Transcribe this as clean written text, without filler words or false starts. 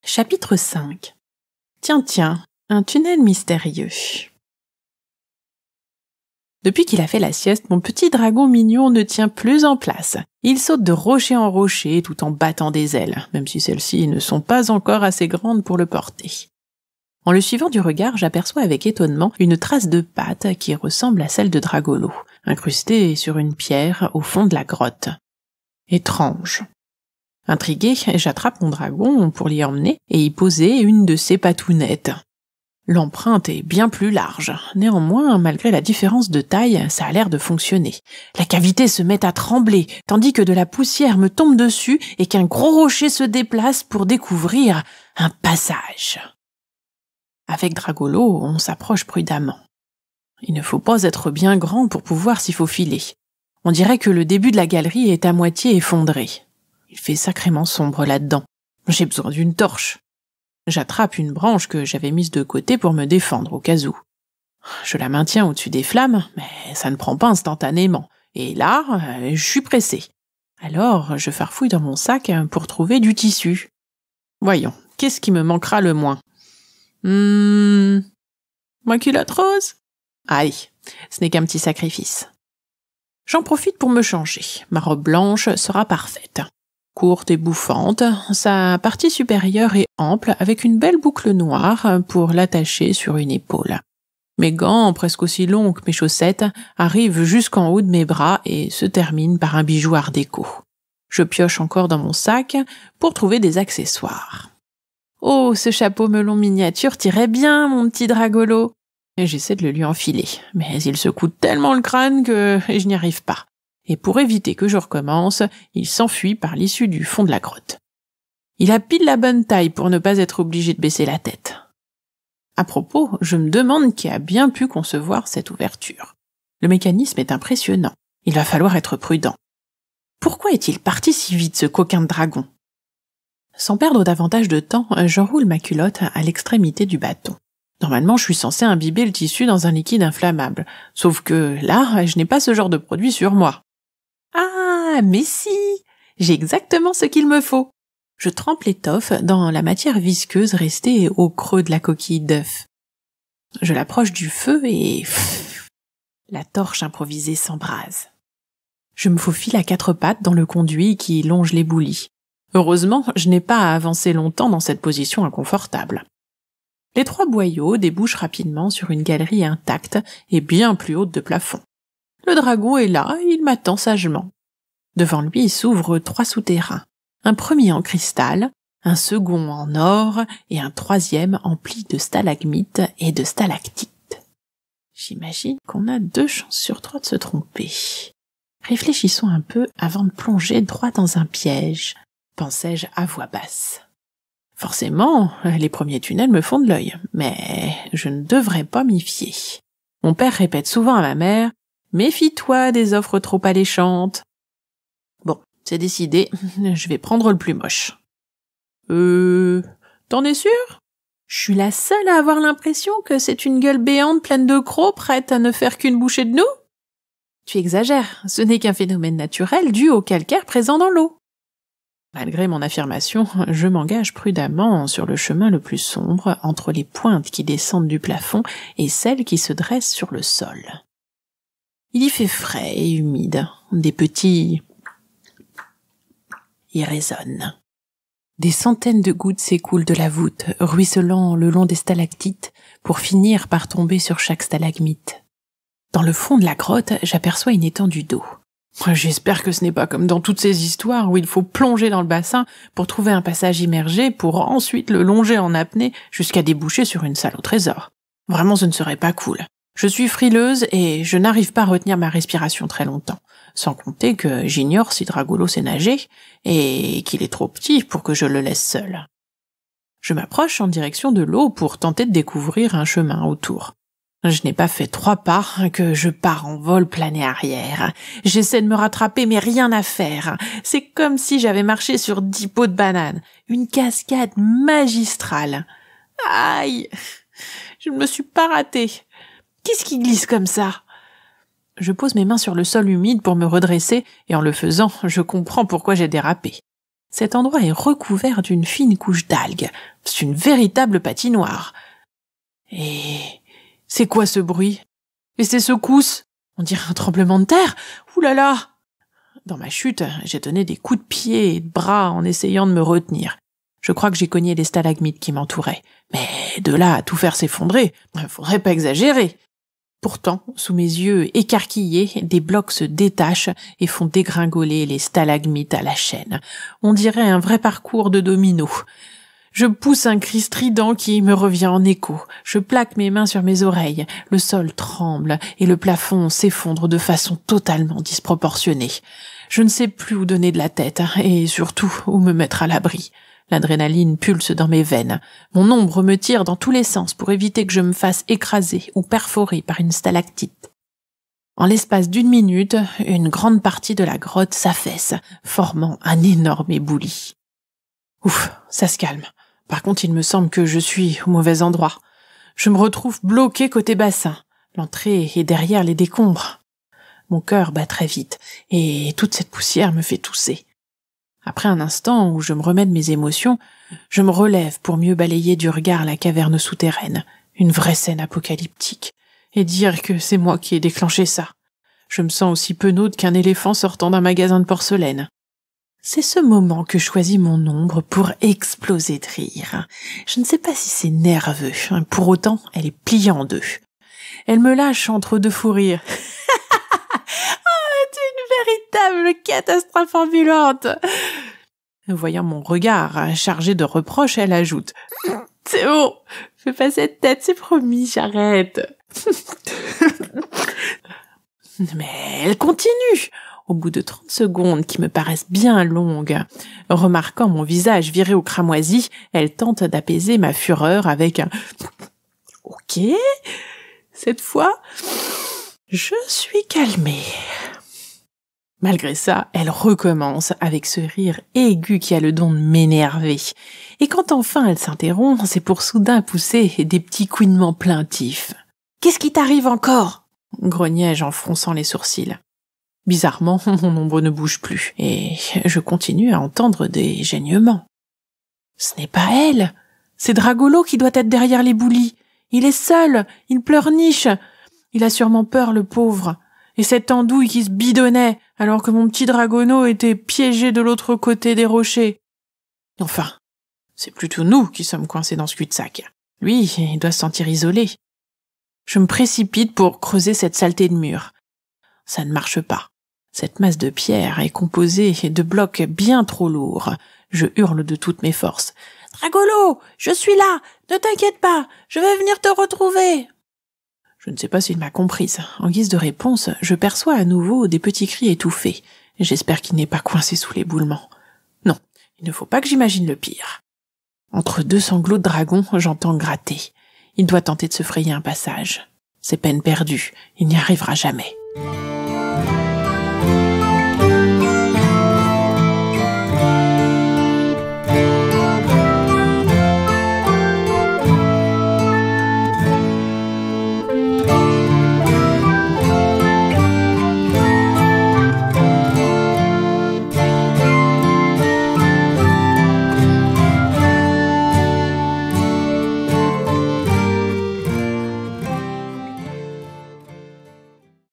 Chapitre 5. Tiens, un tunnel mystérieux. Depuis qu'il a fait la sieste, mon petit dragon mignon ne tient plus en place. Il saute de rocher en rocher tout en battant des ailes, même si celles-ci ne sont pas encore assez grandes pour le porter. En le suivant du regard, j'aperçois avec étonnement une trace de patte qui ressemble à celle de Dragolo, incrustée sur une pierre au fond de la grotte. Étrange. Intrigué, j'attrape mon dragon pour l'y emmener et y poser une de ses patounettes. L'empreinte est bien plus large. Néanmoins, malgré la différence de taille, ça a l'air de fonctionner. La cavité se met à trembler, tandis que de la poussière me tombe dessus et qu'un gros rocher se déplace pour découvrir un passage. Avec Dragolo, on s'approche prudemment. Il ne faut pas être bien grand pour pouvoir s'y faufiler. On dirait que le début de la galerie est à moitié effondré. Il fait sacrément sombre là-dedans. J'ai besoin d'une torche. J'attrape une branche que j'avais mise de côté pour me défendre au cas où. Je la maintiens au-dessus des flammes, mais ça ne prend pas instantanément. Et là, je suis pressé. Alors, je farfouille dans mon sac pour trouver du tissu. Voyons, qu'est-ce qui me manquera le moins? Ma culotte rose? Aïe, ce n'est qu'un petit sacrifice. J'en profite pour me changer. Ma robe blanche sera parfaite. Courte et bouffante, sa partie supérieure est ample avec une belle boucle noire pour l'attacher sur une épaule. Mes gants, presque aussi longs que mes chaussettes, arrivent jusqu'en haut de mes bras et se terminent par un bijou art déco. Je pioche encore dans mon sac pour trouver des accessoires. Oh, ce chapeau melon miniature t'irait bien, mon petit Dragolo. Et j'essaie de le lui enfiler, mais il secoue tellement le crâne que je n'y arrive pas. Et pour éviter que je recommence, il s'enfuit par l'issue du fond de la grotte. Il a pile la bonne taille pour ne pas être obligé de baisser la tête. À propos, je me demande qui a bien pu concevoir cette ouverture. Le mécanisme est impressionnant. Il va falloir être prudent. Pourquoi est-il parti si vite, ce coquin de dragon? Sans perdre davantage de temps, j'enroule ma culotte à l'extrémité du bâton. Normalement, je suis censé imbiber le tissu dans un liquide inflammable. Sauf que là, je n'ai pas ce genre de produit sur moi. Ah, mais si! J'ai exactement ce qu'il me faut. Je trempe l'étoffe dans la matière visqueuse restée au creux de la coquille d'œuf. Je l'approche du feu et... la torche improvisée s'embrase. Je me faufile à quatre pattes dans le conduit qui longe l'éboulis. Heureusement, je n'ai pas à avancer longtemps dans cette position inconfortable. Les trois boyaux débouchent rapidement sur une galerie intacte et bien plus haute de plafond. Le dragon est là, il m'attend sagement. Devant lui s'ouvrent trois souterrains. Un premier en cristal, un second en or et un troisième empli de stalagmites et de stalactites. J'imagine qu'on a 2 chances sur 3 de se tromper. Réfléchissons un peu avant de plonger droit dans un piège, pensai-je à voix basse. Forcément, les premiers tunnels me font de l'œil, mais je ne devrais pas m'y fier. Mon père répète souvent à ma mère « Méfie-toi des offres trop alléchantes ». Bon, c'est décidé, je vais prendre le plus moche. T'en es sûr? Je suis la seule à avoir l'impression que c'est une gueule béante pleine de crocs prête à ne faire qu'une bouchée de nous? Tu exagères, ce n'est qu'un phénomène naturel dû au calcaire présent dans l'eau. Malgré mon affirmation, je m'engage prudemment sur le chemin le plus sombre entre les pointes qui descendent du plafond et celles qui se dressent sur le sol. Il y fait frais et humide, des petits y résonnent. Des centaines de gouttes s'écoulent de la voûte, ruisselant le long des stalactites pour finir par tomber sur chaque stalagmite. Dans le fond de la grotte, j'aperçois une étendue d'eau. J'espère que ce n'est pas comme dans toutes ces histoires où il faut plonger dans le bassin pour trouver un passage immergé pour ensuite le longer en apnée jusqu'à déboucher sur une salle au trésor. Vraiment, ce ne serait pas cool. Je suis frileuse et je n'arrive pas à retenir ma respiration très longtemps, sans compter que j'ignore si Dragolo sait nager et qu'il est trop petit pour que je le laisse seul. Je m'approche en direction de l'eau pour tenter de découvrir un chemin autour. Je n'ai pas fait 3 pas que je pars en vol plané arrière. J'essaie de me rattraper, mais rien à faire. C'est comme si j'avais marché sur 10 pots de bananes. Une cascade magistrale. Aïe! Je ne me suis pas ratée. Qu'est-ce qui glisse comme ça? Je pose mes mains sur le sol humide pour me redresser, et en le faisant, je comprends pourquoi j'ai dérapé. Cet endroit est recouvert d'une fine couche d'algues. C'est une véritable patinoire. Et c'est quoi ce bruit? Et ces secousses? On dirait un tremblement de terre. Ouh là là! Dans ma chute, j'ai donné des coups de pied et de bras en essayant de me retenir. Je crois que j'ai cogné les stalagmites qui m'entouraient. Mais de là à tout faire s'effondrer, faudrait pas exagérer. Pourtant, sous mes yeux écarquillés, des blocs se détachent et font dégringoler les stalagmites à la chaîne. On dirait un vrai parcours de dominos. Je pousse un cri strident qui me revient en écho. Je plaque mes mains sur mes oreilles. Le sol tremble et le plafond s'effondre de façon totalement disproportionnée. Je ne sais plus où donner de la tête et surtout où me mettre à l'abri. L'adrénaline pulse dans mes veines. Mon ombre me tire dans tous les sens pour éviter que je me fasse écraser ou perforer par une stalactite. En l'espace d'une minute, une grande partie de la grotte s'affaisse, formant un énorme éboulis. Ouf, ça se calme. Par contre, il me semble que je suis au mauvais endroit. Je me retrouve bloqué côté bassin. L'entrée est derrière les décombres. Mon cœur bat très vite, et toute cette poussière me fait tousser. Après un instant où je me remets de mes émotions, je me relève pour mieux balayer du regard la caverne souterraine, une vraie scène apocalyptique, et dire que c'est moi qui ai déclenché ça. Je me sens aussi penaude qu'un éléphant sortant d'un magasin de porcelaine. C'est ce moment que choisit mon ombre pour exploser de rire. Je ne sais pas si c'est nerveux, pour autant elle est pliée en deux. Elle me lâche entre deux fous rires. Véritable catastrophe ambulante. Voyant mon regard chargé de reproches, elle ajoute: c'est bon, fais pas cette tête, c'est promis, j'arrête. Mais elle continue. Au bout de 30 secondes qui me paraissent bien longues, remarquant mon visage viré au cramoisi, elle tente d'apaiser ma fureur avec un OK. Cette fois, je suis calmée. Malgré ça, elle recommence avec ce rire aigu qui a le don de m'énerver. Et quand enfin elle s'interrompt, c'est pour soudain pousser des petits couinements plaintifs. « Qu'est-ce qui t'arrive encore ?» grognai-je en fronçant les sourcils. Bizarrement, mon ombre ne bouge plus, et je continue à entendre des geignements. Ce n'est pas elle, c'est Dragolo qui doit être derrière l'éboulis. Il est seul, il pleurniche. Il a sûrement peur, le pauvre. Et cette andouille qui se bidonnait, alors que mon petit Dragono était piégé de l'autre côté des rochers. Enfin, c'est plutôt nous qui sommes coincés dans ce cul-de-sac. Lui, il doit se sentir isolé. Je me précipite pour creuser cette saleté de mur. Ça ne marche pas. Cette masse de pierre est composée de blocs bien trop lourds. Je hurle de toutes mes forces. « Dragolo, je suis là! Ne t'inquiète pas, je vais venir te retrouver !» Je ne sais pas s'il m'a comprise. En guise de réponse, je perçois à nouveau des petits cris étouffés. J'espère qu'il n'est pas coincé sous l'éboulement. Non, il ne faut pas que j'imagine le pire. Entre deux sanglots de dragon, j'entends gratter. Il doit tenter de se frayer un passage. C'est peine perdue, il n'y arrivera jamais.